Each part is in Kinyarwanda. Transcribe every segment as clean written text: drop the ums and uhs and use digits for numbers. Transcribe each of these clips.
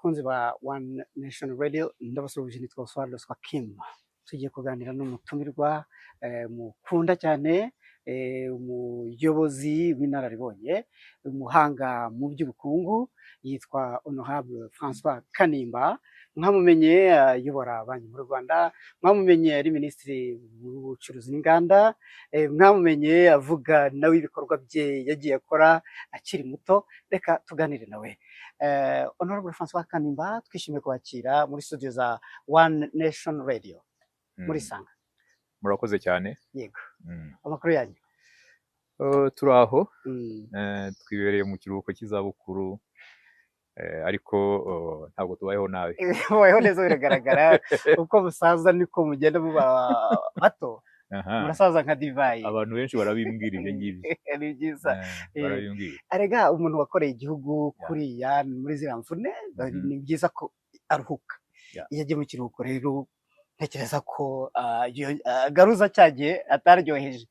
bakunzi ba One Nation Radio ndabasuhuje nitwa Oswald Kim tugiye kuganira n'umutumirwa mukunda cyane umuyobozi w'inararibonye umuhanga mu by'ubukungu yitwa Honorable François Kanimba mwamumenye ayobora banki mu Rwanda mwamumenye ari minisitiri w'ubucuruzi n'inganda mwamumenye avuga nawe ibikorwa bye yagiye akora akiri muto reka tuganire nawe Honorable François Kanimba twishimiye kwakira muri studio za One Nation Radio muri Sanga. Murakoze cyane. Yego. Amakuru yanyu? Turaho. Twibereye mu kiruhuko cy'izabukuru ariko ntabwo tubayeho nabi. Mubayeho neza biragaragara uko musaza niko mugenda muba bato. Murasaza nka divayi. Abantu benshi barabimbwira ibyo ngibyo. Ni byiza. Barabimbwira. Arega umuntu wakoreye igihugu kuriya muri ziriya mvune ni byiza ko aruhuka. Iyo agiye mu kiruhuko rero ntekereza ko garuza cyagiye ataryoheje.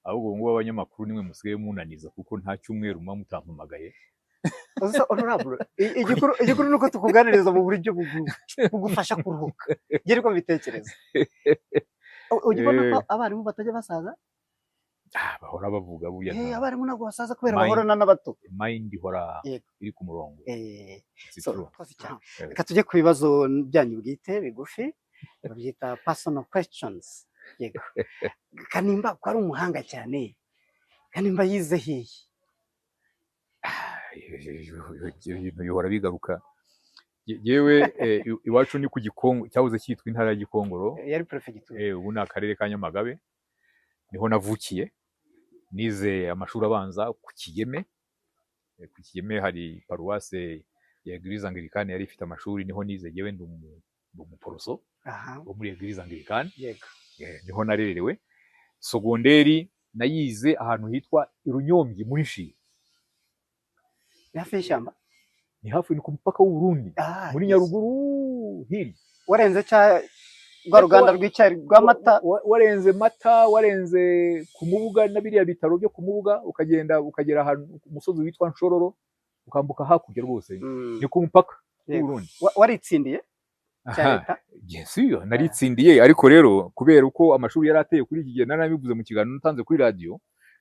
Ahubwo ngo abanyamakuru nimwe musigaye munaniza kuko nta cyumweru mwa mutampamagaye. Honorable igikuru nuko tukuganiriza mu buryo bugufasha kuruhuka. Ngiye ko bitekereza. Ugibona ko abarimu batajya basaza? Bahora bavuga buya. Abarimu ntabwo basaza kubera bahorana n'abato. Mind ihora iri ku murongo. Reka tujye ku bibazo byanyu bwite bigufi. Babyita personal questions. Yego. Kanimba ko ari umuhanga cyane. Kanimba yize hehe? Ibintu bihora bigaruka. Yewe iwacu ni ku Gikongo cyahoze cyitwa intara ya Gikongoro. Yari prefecture. Ubu ni akarere ka Nyamagabe. Niho navukiye. Nize amashuri abanza ku Kigeme. Ku Kigeme hari paruwase ya Eglise Anglicane yari ifite amashuri niho nize yewe ndi umuporoso. Wo muri Eglise Anglicane. Yego. Niho narerewe. Sogonderi nayize ahantu hitwa Irunyombyi muri Nshiri. Ni hafi y'ishyamba? Ni hafi ni ku mupaka w'u Burundi. Muri Nyaruguru hiri. Warenze rwa ruganda rw'icyayi rw'amata? Warenze mata, warenze ku Mubuga na biriya bitaro byo ku Mubuga ukagera ahantu ku musozi witwa Nshororo ukambuka hakurya rwose. Ni ku mupaka w'u Burundi. Waritsindiye? Yes, naritsindiye ariko rero kubera uko amashuri yari ateye kuri iki gihe narabivuze mu kiganiro natanze kuri radio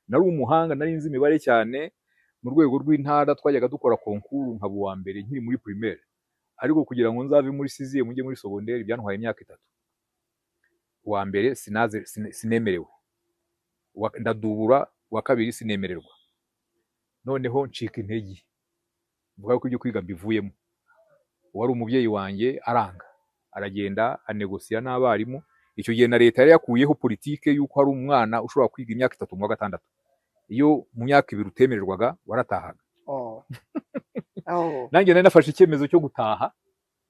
nari umuhanga nari nzi imibare cyane mu rwego rw'intara twajyaga dukora konkuru nkaba uwa mbere nkiri muri primaire ariko kugira ngo nzave muri siziye mujye muri secondaire byantwaye imyaka 3 uwa mbere sinemerewe ndadubura wa kabiri sinemererwa noneho ncika intege vuga ko ibyo kwiga mbivuyemo wari umubyeyi wanjye aranga aragenda anegosiya n'abarimu icyo gihe na leta yari yakuyeho politike yuko hari umwana ushobora kwiga imyaka 3 mu wa gatandatu iyo mu myaka 2 utemererwaga waratahaga. Nanjye nari nafashe icyemezo cyo gutaha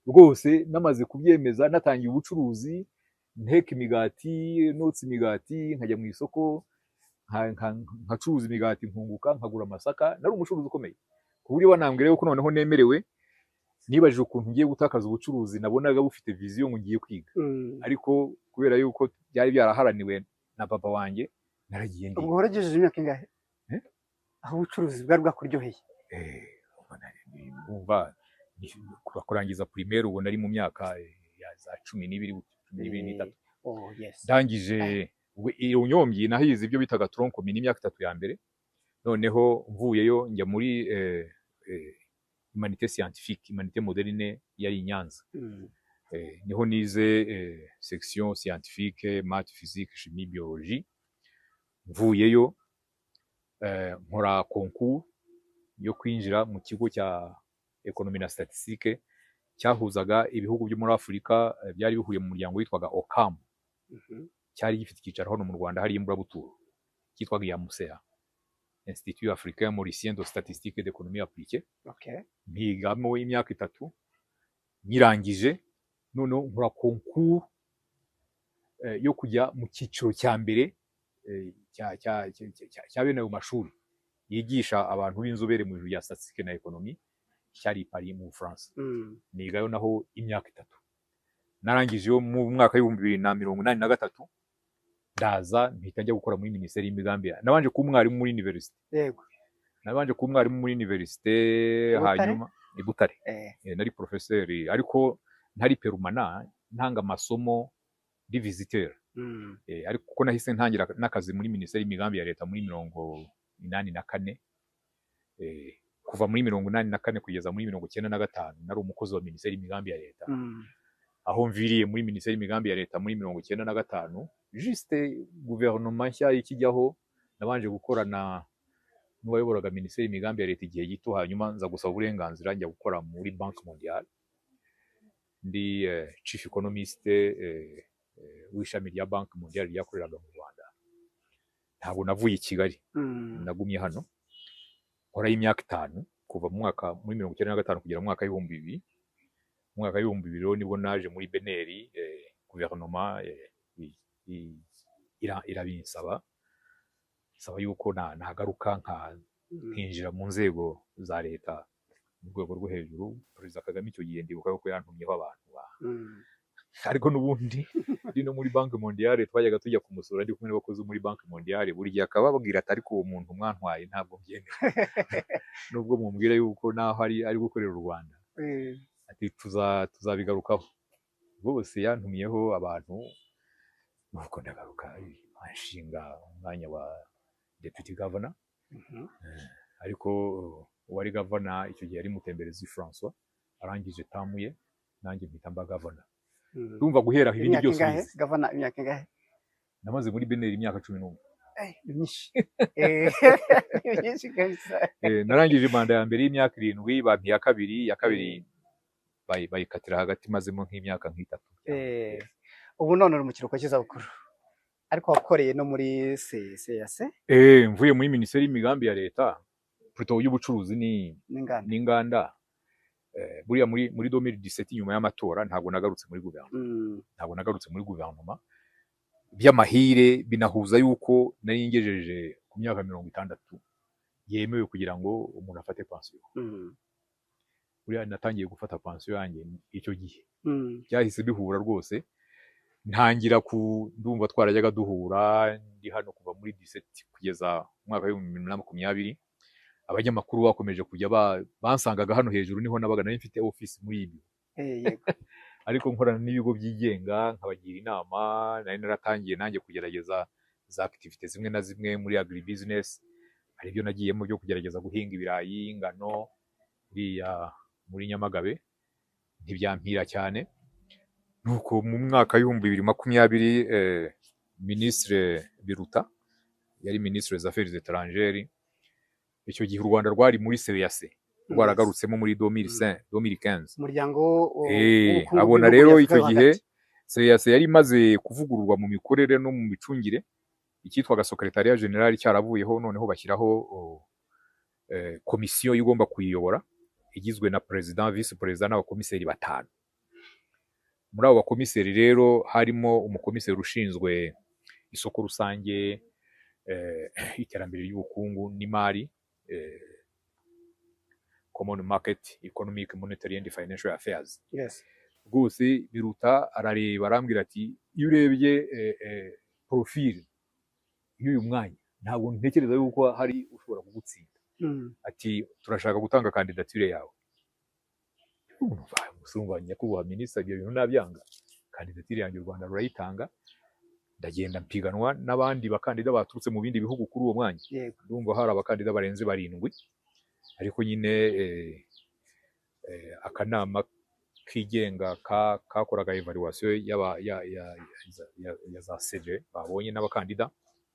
rwose namaze kubyemeza natangiye ubucuruzi nteka imigati notsi imigati nkajya mu isoko nkacuruza imigati nkunguka nkagura amasaka nari umucuruzi ukomeye ku buryo banambwira yuko noneho nemerewe nibajije ukuntu ngiye gutakaza ubucuruzi nabonaga bufite vision ngo ngiye kwiga ariko kubera yuko byari byaraharaniwe na papa wanjye naragiye ndi. Ubwo waragejeje imyaka ingahe? Aho ubucuruzi bwari bwakuryoheye? Umva kurangiza primaire ubu nari mu myaka ya za 12 13. Ndangije iyo Nyombyi nahize ibyo bitaga tronc commun imyaka 3 ya mbere noneho mvuyeyo njya muri humanité scientifique humanité moderne yari Nyanza. Niho nize section scientifique maths physique chimie biologie mvuyeyo nkora concours yo kwinjira mu kigo cya economie na statistique cyahuzaga ibihugu byo muri Afrika byari bihuye mu muryango witwaga OCAM. Cyari gifite icyicaro hano mu Rwanda hari Imburabuturo cyitwaga IAMUSEA Institut Africain Mauricien de Statistique et d'Économie Appliquée. Ntigamo imyaka 3 nyirangije none nkora concours yo kujya mu cyiciro cya mbere cya bene mu mashuri yigisha abantu b'inzobere mu ya statistique na economie cyari Paris mu France. Nigayo naho imyaka 3 narangije yo mu mwaka wa 2083 ndaza mpita njya gukora muri Minisiteri y'Imigambi. Nabanje ku mwarimu muri university. Yego. Nabanje ku mwarimu muri university hanyuma i Butare. Nari professeur ariko ntari permanent, ntanga amasomo di visiteur. Ariko kuko nahise ntangira n'akazi muri Minisiteri y'Imigambi ya Leta muri 1984. Kuva muri 1984 kugeza muri 1995 nari umukozi wa Minisiteri y'Imigambi ya Leta. Aho mviriye muri Minisiteri y'Imigambi ya Leta muri 1995, juste guverinoma nshya ikijyaho, nabanje gukorana n'uwayoboraga Minisiteri y'Imigambi ya Leta igihe gito, hanyuma nza gusaba uburenganzira njya gukora muri Banque Mondiale, ndi chief economist w'ishami rya Banque Mondiale ryakoreraga mu Rwanda. Ntabwo navuye i Kigali, nagumye hano nkora y'imyaka 5 kuva mu mwaka muri 1995 kugera mu mwaka w'ibihumbi 2000. Mu mwaka w'ibihumbi 2000 nibwo naje muri Beneri, guverinoma irabinsaba yuko nagaruka nkinjira mu nzego za leta mu rwego rwo hejuru. Perezida Kagame icyo gihe ndibuka ko yantumyeho abantu ariko n'ubundi ndi no muri Banque Mondiale twajyaga tujya kumusura ndi kumwe n'abakozi muri Banque Mondiale, buri gihe akababwira ati ariko uwo muntu mwantwaye ntabwo mbyemera nubwo mumbwira yuko naho ari gukorera u Rwanda, ati tuzabigarukaho. Bose yantumyeho abantu, nuko ndagaruka nshinga umwanya wa deputy governor. Ariko uwari governor icyo gihe ari Mutemberezi François, arangije tamuye nanjye mpita mba governor. Ndumva guhera ibindi byose governor imyaka ingahe? Namaze muri Beneri imyaka 11. Myinshi. Myinshi kabisa. Narangije manda ya mbere y'imyaka 7, bampi ya kabiri bayikatira hagati mazemo nk'imyaka nk'itatu. Ubu none uri mu kiruhuko cy'izabukuru, ariko wakoreye no muri CAC? Mvuye muri Minisiteri y'Imigambi ya Leta, plutôt y'ubucuruzi n'inganda. Buriya muri 2017 nyuma y'amatora ntabwo nagarutse muri guverinoma. By'amahire binahuza yuko nari ngejeje ku myaka 60 yemewe kugira ngo umuntu afate pension. Buriya natangiye gufata pension yanjye icyo gihe. Byahise bihura rwose, ntangira ndumva twarajyaga duhura ndi hano kuva muri 17 kugeza mwaka wa 2020. Abanyamakuru bakomeje kujya bansangaga hano hejuru, niho nabaga nari mfite office muri ibi. Yego. Ariko nkorana n'ibigo byigenga nkabagira inama, nari naratangiye nanjye kugerageza za activities zimwe na zimwe muri agribusiness. Hari ibyo nagiyemo byo kugerageza guhinga ibirayi, ingano muri Nyamagabe, ntibyampira cyane. Nuko mu mwaka w'ibihumbi 2020 Ministre Biruta yari Ministre des Affaires étrangères. Icyo gihe u Rwanda rwari muri CAC, rwaragarutsemo muri 2015. Umuryango abona rero icyo gihe CAC yari imaze kuvugururwa mu mikorere no mu micungire, icyitwaga Secretariat General cyaravuyeho, noneho bashyiraho komisiyo igomba kuyiyobora igizwe na President, Vice President n'abakomiseri 5. Muri abo bakomiseri rero harimo umukomiseri ushinzwe isoko rusange, iterambere ry'ubukungu n'imari, Common Market, Economic, Monetary and Financial Affairs. Yes. Rwose Biruta arareba arambwira ati iyo urebye profile y'uyu mwanya ntabwo ntekereza yuko hari ushobora kugutsinda. Ati turashaka gutanga kandidature yawe. Musumba nyakubahwa Minisitiri, ibyo bintu nabyanga. Kandidature yanjye u Rwanda rurayitanga. Ndagenda mpiganwa n'abandi bakandida baturutse mu bindi bihugu kuri uwo mwanya. Ndumva hari abakandida barenze 7, ariko nyine akanama kigenga kakoraga evaluation ya za CV babonye n'abakandida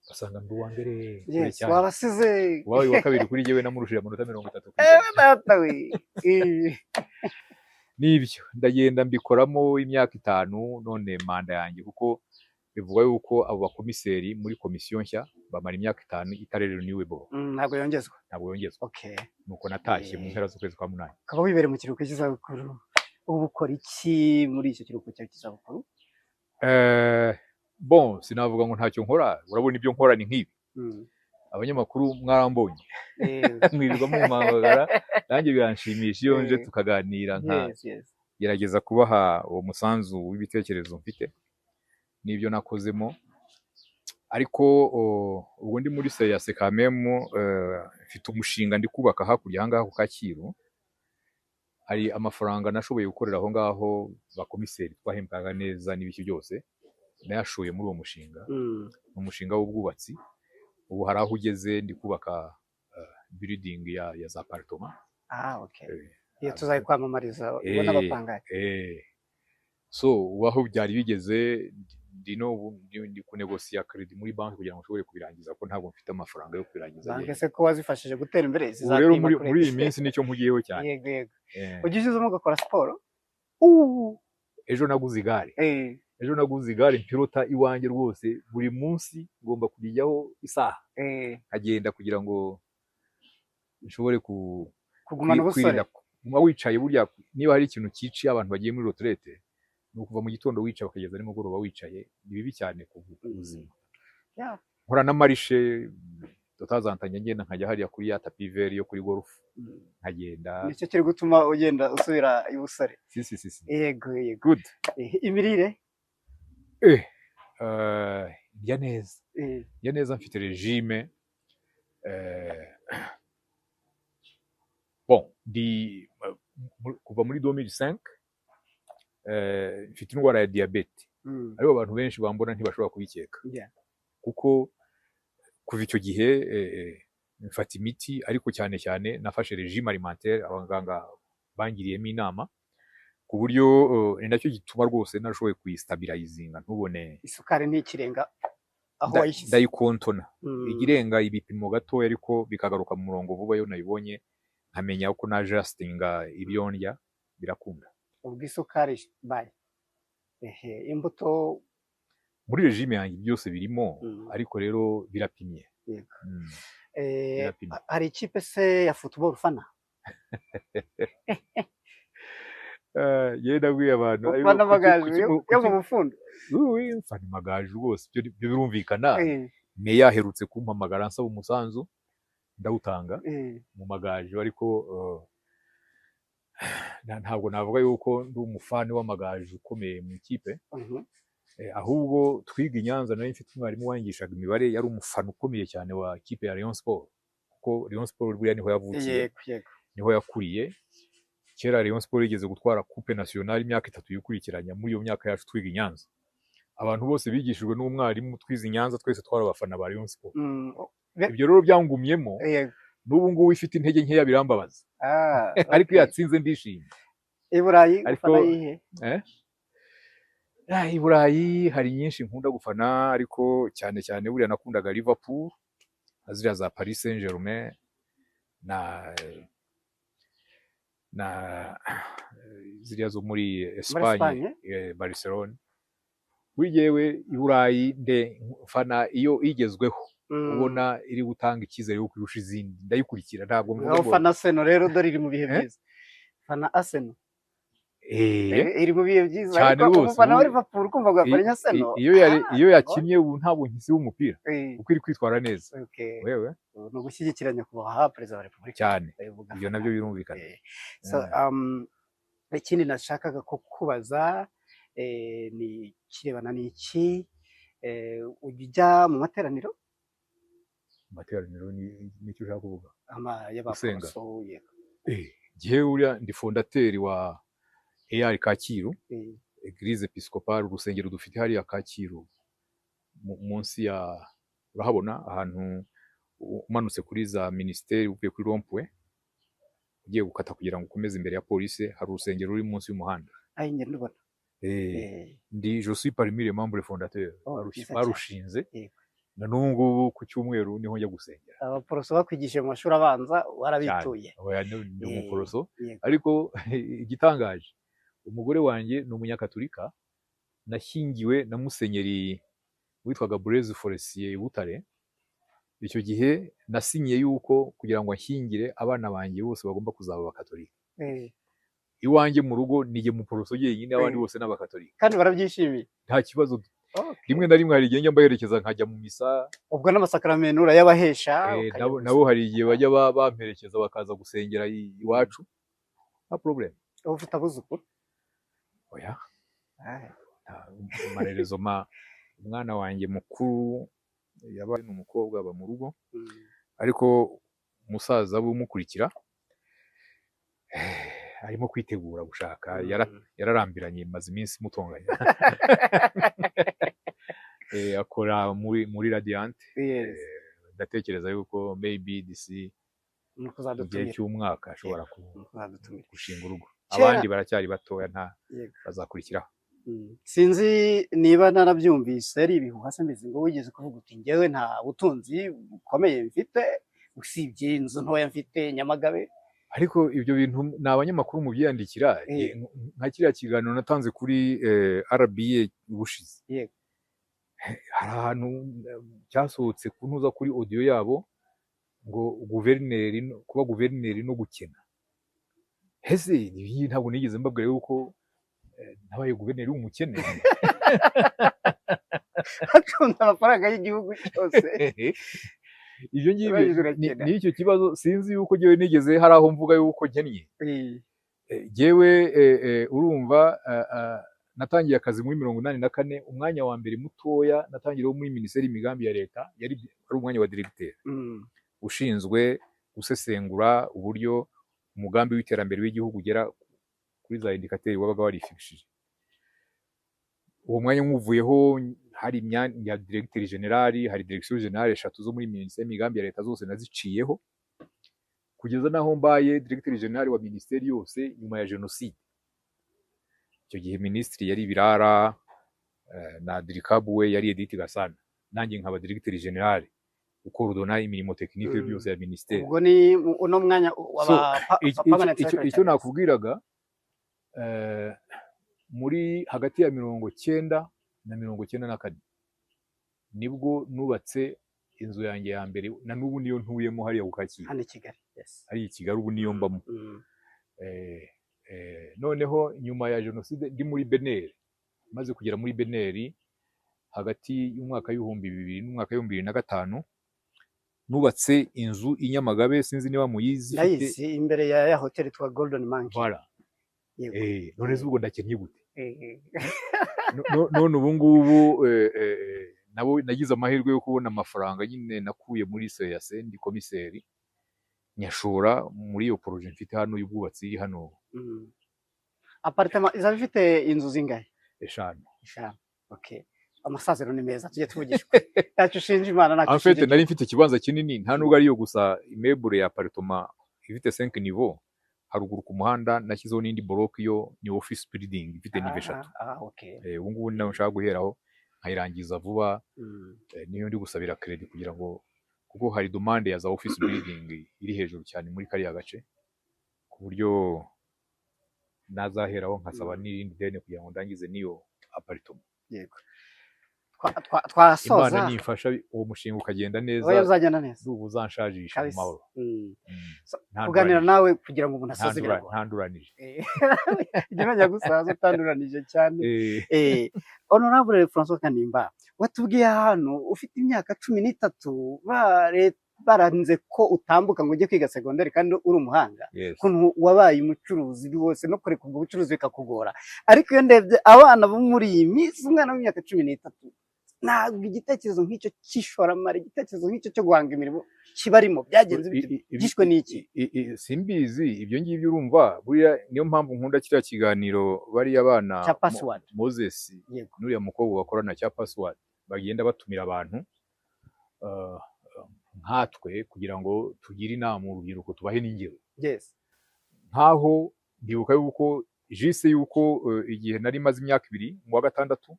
basanga ndi uwa mbere. Yes, warasize. Wabaye wa kabiri kuri jewe namurushije amanota 30. Datawe. Nibyo ndagenda mbikoramo imyaka 5, none manda yanjye kuko bivuga yuko abo bakomiseri muri komisiyo nshya bamara imyaka 5 itare renewable. Ntabwo yongezwa. Okay. Nuko natashye mu mpera z'ukwezi kwa 8. Kaba wibere mu kiruhuko cy'izabukuru. Ubu ukora iki muri icyo kiruhuko cy'izabukuru? Bon, sinavuga ngo ntacyo nkora. Urabona ibyo nkora ni nk'ibi. Abanyamakuru mwarambonye. Mwirirwa mu mpamagara, nanjye biranshimisha iyo nje tukaganira gerageza kubaha uwo musanzu w'ibitekerezo mfite n'ibyo nakozemo. Ariko ubwo ndi muri CAC kamemo mfite umushinga ndi kubaka hakurya ahangaha ku Kacyiru. hari amafaranga nashoboye gukorera aho ngaho, bakomiseri twahembwaga neza n'ibiki byose nayashoye muri uwo mushinga. Ni umushinga w'ubwubatsi. Ubu hari aho ugeze, ndi kubaka building ya za apartment. Okay. Iyo tuzayikwamamariza ubona bapangaye. So waho byari bigeze, ndi kunegosiya credit muri banki kugira ngo nshobore kubirangiza, ko ntabwo mfite amafaranga yo kubirangiza. Banki se ko wazifashije gutera imbere rero muri iyi minsi nicyo mpugiyeho cyane. Yego yego. Ugishizemo ugakora siporo? Ejo naguze igare. Ejo naguze igare mpirota iwanjye rwose, buri munsi ngomba kurijyaho isaha. Agenda kugira ngo nshobore kugumana ubusore. Uma wicaye burya, niba hari ikintu ciciye abantu bagiye muri retraite, ni ukuva mu gitondo wicaye bakageza nimugoroba wicaye, ni bibi cyane ku buzima. Nkora na marishe tutazantanya, ngenda nkajya hariya kuri ya tapi vert yo kuri golf, nkagenda. Nicyo kiri gutuma ugenda usubira ibusore. Si. Yego yego. Good. Imirire? Ndya neza. Ndya neza, mfite regime. Bon, kuva muri 2005 mfite indwara ya diabete. Ariko abantu benshi bambona ntibashobora kubikeka, kuko kuva icyo gihe mfata imiti, ariko cyane cyane nafashe regime alimentaire abaganga bangiriyemo inama, ku buryo ni nacyo gituma rwose narashoboye kuyistabilizinga, ntubone isukari ntikirenga aho wayishyize. Ndayikontona igirenga ibipimo gatoya, ariko bikagaruka mu murongo vuba. Yo nayibonye nkamenya uko na adjustinga ibyo ndya, birakunda. Ubwo isukari baye imbuto muri regime yanjye byose birimo, ariko rero birapimye. Hari ikipe se ya football ufana? Yenda bwiye abantu ufana Amagaju yo mu Bufundo? Mfana Amagaju rwose, byo birumvikana. Meya aherutse kumpamagara ansaba umusanzu, ndawutanga mu Magaju, ariko ntabwo navuga yuko ndi umufani w'Amagaju ukomeye mu ikipe. Ahubwo twiga i Nyanza, nari mfite umwarimu wanyigishaga imibare, yari umufana ukomeye cyane wa ikipe ya Rayon Sport, kuko Rayon Sport buriya niho yavukiye, niho yakuriye. Kera Rayon Sport igeze gutwara coupe nationale imyaka 3 yukurikiranya. Muri iyo myaka yacu twiga i Nyanza, abantu bose bigishijwe n'umwarimu twize i Nyanza, twese twari abafana ba Rayon Sport. Ibyo rero byangumyemo, n'ubu ngubu ifite intege nkeya birambabaza. Ariko yatsinze ndishimye. I Burayi ufana yihe? I Burayi hari nyinshi nkunda gufana, ariko cyane cyane buriya nakundaga Liverpool, azira za Paris Saint-Germain na ziriya zo muri Espagne, Barcelona. Wigewe i Burayi fana iyo igezweho, ubona iri gutanga icyizere yo kurusha izindi, ndayikurikira. Ntabwo mvuga fana Arsenal rero dore iri mu bihe byiza. Fana Arsenal iri mu bihe byiza, ariko fana wa Liverpool kumva gwa fana Arsenal iyo yakinnye ubu ntabwo nkisi w'umupira, uko iri kwitwara neza. Wewe no gushyigikiranya kubaha Perezida wa Repubulika cyane, ibyo nabyo birumvikana. So ikindi nashakaga ko kubaza ni kirebana n'iki, ujya mu materaniro? Materaniro ni cyo ushaka kuvuga? Y'abaporoso. Gihe uriya ndi fondateri wa EAR Kacyiru, Eglise Episcopale, urusengero dufite hariya Kacyiru, munsi ya, urahabona ahantu umanutse kuri za ministeri, uvuye kuri rompwe ugiye gukata kugira ngo ukomeze imbere ya polisi, hari urusengero ruri munsi y'umuhanda. Je suis parmi les membres fondateurs barushinze, na n'ubu ku cyumweru niho njya gusengera. Abaporoso bakwigishije mu mashuri abanza warabituye? Ni umuporoso, ariko igitangaje umugore wanjye ni umunyakatolika, nashyingiwe na musenyeri witwaga Blaise Forestier Butare. Icyo gihe nasinyiye yuko kugira ngo nshyingire abana banjye bose bagomba kuzaba abakatolika. Iwanjye mu rugo nige muporoso yenyine, abandi bose n'abakatolika, kandi barabyishimiye, nta kibazo. Rimwe na rimwe hari igihe njya mbaherekeza nkajya mu misa, ubwo n'amasakaramentu urayabahesha. Nabo hari igihe bajya bamperekeza bakaza gusengera iwacu, nta problem. Ufite abuzukuru? Oya, amarerezo umwana wanjye mukuru yabaye n'umukobwa, aba mu rugo, ariko umusaza we umukurikira arimo kwitegura gushaka, Mm. yararambiranye, maze iminsi mutonganya. Akora muri Radiant. Yes. Ndatekereza yuko maybe this Nuko mu gihe uzadutumira. cy'umwaka ashobora Nuko uzadutumira. gushinga urugo. Kera- Abandi baracyari batoya, nta Yego. bazakurikiraho. Sinzi niba narabyumvise ari ibihuha se mbizi ngo wigeze kuvuga uti njyewe nta butunzi bukomeye mfite usibye inzu ntoya mfite Nyamagabe. Ariko ibyo bintu ni abanyamakuru mubyiyandikira. Nka kiriya kiganiro natanze kuri RBA ubushize, Yego. hari ahantu cyasohotse kuntuza kuri audio yabo ngo kuba guverineri no gukena. Ese ibi ntabwo nigeze mbabwira yuko nabaye guverineri w'umukene. Acunze amafaranga y'igihugu cyose. Ibyo ngibyo ni icyo kibazo. Sinzi yuko njyewe nigeze hari aho mvuga yuko nkennye. Njyewe urumva natangiye akazi muri 1984. Umwanya wa mbere mutoya natangiriyeho muri minisiteri y'imigambi ya leta, ari umwanya wa diregiteri ushinzwe gusesengura uburyo umugambi w'iterambere w'igihugu ugera kuri za indikateri wabaga warifishije. Uwo mwanya nkuvuyeho, hari imyanya ya diregiteri generali, hari direkisiyo generale 3 zo muri minisiteri y'imigambi ya leta, zose naziciyeho kugeza naho mbaye diregiteri generali wa minisiteri yose nyuma ya jenoside. Icyo gihe minisitiri yari Birara, na dirikabu we yari Edith Gasana, nanjye nkaba diregiteri generali ukorodona imirimo tekinike byose ya minisiteri. Ubwo ni uno mwanya icyo nakubwiraga, muri hagati ya 1990 na 1994 nibwo nubatse inzu yanjye ya mbere, na n'ubu niyo ntuyemo hariya ku Kacyiru, hano i Kigali. hari i Kigali, ubu niyo mbamo. Noneho nyuma ya jenoside ndi muri Beneri, maze kugera muri Beneri hagati y'umwaka w'ibihumbi 2000 n'umwaka w'ibihumbi 2005, nubatse inzu i Nyamagabe, sinzi niba muyizi. Ndayizi, imbere ya hoteli twa Golden Monkey. Voilà. None ubwo ndakennye gute? None ubu ngubu nabo nagize amahirwe yo kubona amafaranga nyine nakuye muri CAC, ndi komiseri, nyashora muri iyo projet mfite hano y'ubwubatsi iri hano. Apartment izaba ifite inzu zingahe? 5. Okay. Amasaziro ni meza, tujye tuvugishwa. Yacu shinje Imana nacyo. En fait nari mfite ikibanza kinini, nta nubwo ariyo gusa, immeuble ya apartment ifite 5 niveaux. Haruguru ku muhanda nashyizeho n'indi block, yo ni office building ifite nive 3. Okay. Ubu ngubu nawe nshaka guheraho nkayirangiza vuba. Niyo ndi gusabira credit kugira ngo, kuko hari demande ya za office building iri hejuru cyane muri kariya gace, ku buryo nazaheraho nkasaba n'irindi deni kugira ngo ndangize niyo apartment. Yego. Twasoza. Imana nifasha uwo mushinga ukagenda neza. Oya, uzagenda neza. Ubu uzanshajisha mu mahoro. Kuganira nawe kugira ngo umuntu asoze biragora. Ntanduranije. Njye gusaza utanduranije cyane. Honorable François Kanimba, watubwiye hano ufite imyaka 13 baranze ko utambuka ngo ujye kwiga segonderi kandi uri umuhanga. Kuntu wabaye umucuruzi wose no kureka ubwo bucuruzi bikakugora. Ariko iyo ndebye abana bo muri iyi minsi, umwana w'imyaka 13 ntabwo igitekerezo nk'icyo cy'ishoramari, igitekerezo nk'icyo cyo guhanga imirimo kibarimo, byagenze byishwe n'iki? Simbizi ibyo ngibyo. Urumva buriya niyo mpamvu nkunda kiriya kiganiro bariya abana Moses n'uriya mukobwa bakorana cya Password, bagenda batumira abantu nkatwe kugira ngo tugire inama urubyiruko, tubahe n'ingero. Nkaho ndibuka yuko jise yuko igihe nari maze imyaka 2 mu wa gatandatu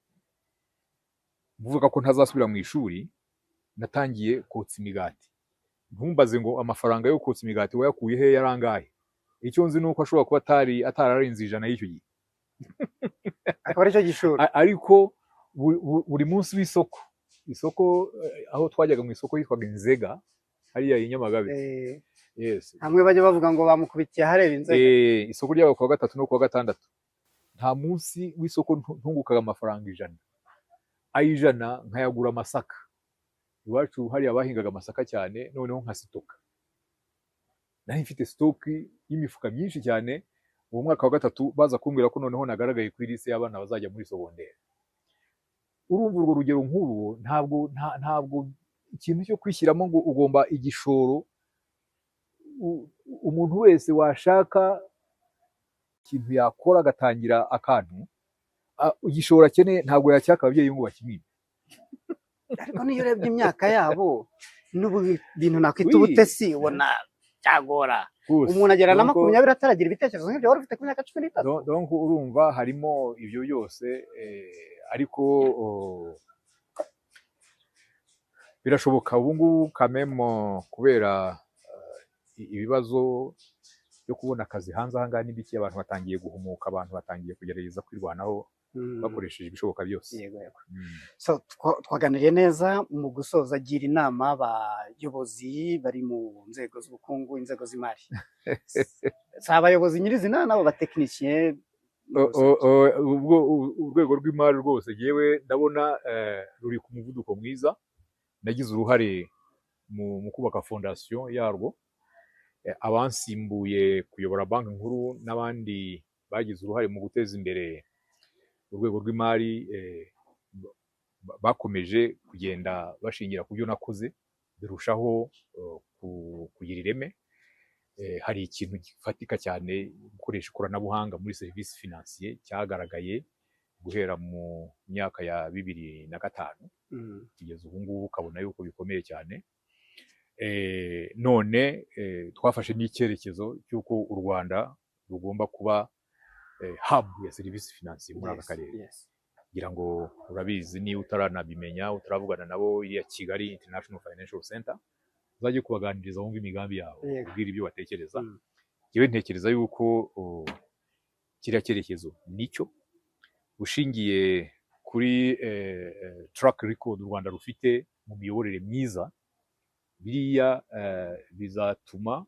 mvuga ko ntazasubira mu ishuri, natangiye kotsa imigati. Ntumbaze ngo amafaranga yo kotsa imigati wayakuye he yarangaye. Icyo nzi nuko ashobora kuba atararenze 100 y'icyo gihe. Akaba ari cyo gishoro. Ariko buri munsi w'isoko, isoko aho twajyaga mu isoko yitwaga Inzega hariya i Nyamagabe. Hamwe bajya bavuga ngo bamukubitiye hareba Inzega. Isoko ry'aba ku wa gatatu no ku wa gatandatu, nta munsi w'isoko ntungukaga amafaranga 100. Ayijana nkayagura amasaka. Iwacu hariya bahingaga amasaka cyane, noneho nkasitoka. Nari mfite stoki y'imifuka myinshi cyane. Mu mwaka wa gatatu baza kumbwira ko noneho nagaragaye kuri liste y'abana bazajya muri segonderi. Urumva urwo rugero nk'uru, ntabwo ikintu cyo kwishyiramo ngo ugomba igishoro. Umuntu wese washaka ikintu yakora agatangira akantu igishoro akeneye ntabwo yacyaka ababyeyi ngo bakimwibe. ariko niyo urebye imyaka yabo n'ubu bintu nakwita ubutesi ubona cyagora umuntu agera na 20 ataragira ibitekerezo nk'ibyo wari ufite ku myaka 13. Donc urumva harimo ibyo byose ariko birashoboka ubu ngubu kamemo kubera ibibazo byo kubona akazi hanze aha ngaha n'ibiki abantu batangiye guhumuka, abantu batangiye kugerageza kwirwanaho bakoresheje ibishoboka byose. Yego. So twaganiriye neza mu gusoza, agira inama abayobozi bari mu nzego z'ubukungu, inzego z'imari, si abayobozi nyirizina n'abo batekinisiye. Ubwo urwego rw'imari rwose yewe ndabona ruri ku muvuduko mwiza. Nagize uruhare mu kubaka fondasiyo yarwo, abansimbuye kuyobora banki nkuru n'abandi bagize uruhare mu guteza imbere urwego rw'imari bakomeje kugenda bashingira ku byo nakoze birushaho kugira ireme. Hari ikintu gifatika cyane gukoresha ikoranabuhanga muri serivisi finansiye cyagaragaye guhera mu myaka ya 2005 kugeza ubu ngubu ukabona yuko bikomeye cyane. None twafashe n'icyerekezo cy'uko u Rwanda rugomba kuba hub ya serivisi finansiye muri aka karere. Kugira ngo urabizi niba utaranabimenya utaravugana nabo ya Kigali International Financial Center uzajye kubaganiriza wumva imigambi yawe, ubwira ibyo batekereza. Yewe ntekereza yuko kiriya cyerekezo nicyo ushingiye kuri track record u Rwanda rufite mu miyoborere myiza, biriya bizatuma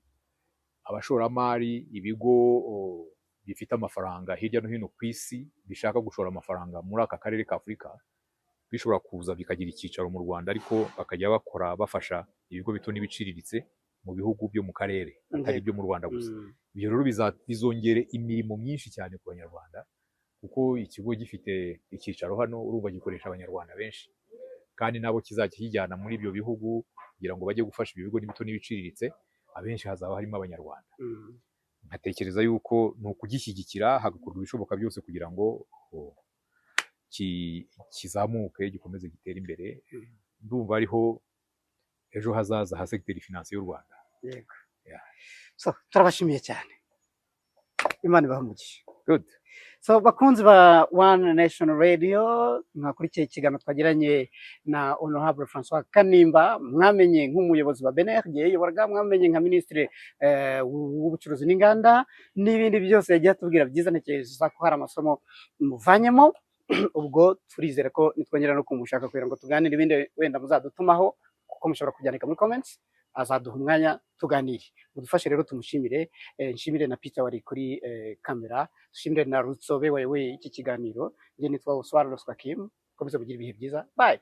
abashoramari, ibigo bifite amafaranga hirya no hino ku isi bishaka gushora amafaranga muri aka karere ka Afurika bishobora kuza bikagira icyicaro mu Rwanda, ariko bakajya bakora bafasha ibigo bito n'ibiciriritse mu bihugu byo mu karere atari byo mu Rwanda gusa. Ibyo rero bizongere imirimo myinshi cyane ku Banyarwanda, kuko ikigo gifite icyicaro hano urumva gikoresha Abanyarwanda benshi, kandi nabo kizajya kijyana muri ibyo bihugu kugira ngo bajye gufasha ibyo bigo n'ibito n'ibiciriritse, abenshi hazaba harimo Abanyarwanda. Nkatekereza yuko ni ukugishyigikira hagakorwa ibishoboka byose kugira ngo kizamuke gikomeze gitere imbere. Ndumva ariho ejo hazaza ha segiteri finansiye y'u Rwanda. Yego. So turabashimiye cyane, Imana ibahamugisha. Good. So bakunzi ba One Nation Radio, mwakurikiye ikiganiro twagiranye na Honorable François Kanimba, mwamenye nk'umuyobozi wa BNRD, yoborga mwamenye nka ministre w'ubucuruzi n'inganda n'ibindi byose yagiye atubwira byiza. Ntekereza ko hari amasomo muvanyemo. Ubwo turizere ko nitwongera no kumushaka kugira ngo tuganire ibindi wenda muzadutumaho, kuko mushobora kubyandika muri comments, azaduha umwanya tuganire. Mudufashe rero tumushimire, nshimire na Peter wari kuri kamera, dushimire na Rutsobe wewe iki kiganiro. Nge nitwa Oswald Roswakim, komeza kugira ibihe byiza. Bye.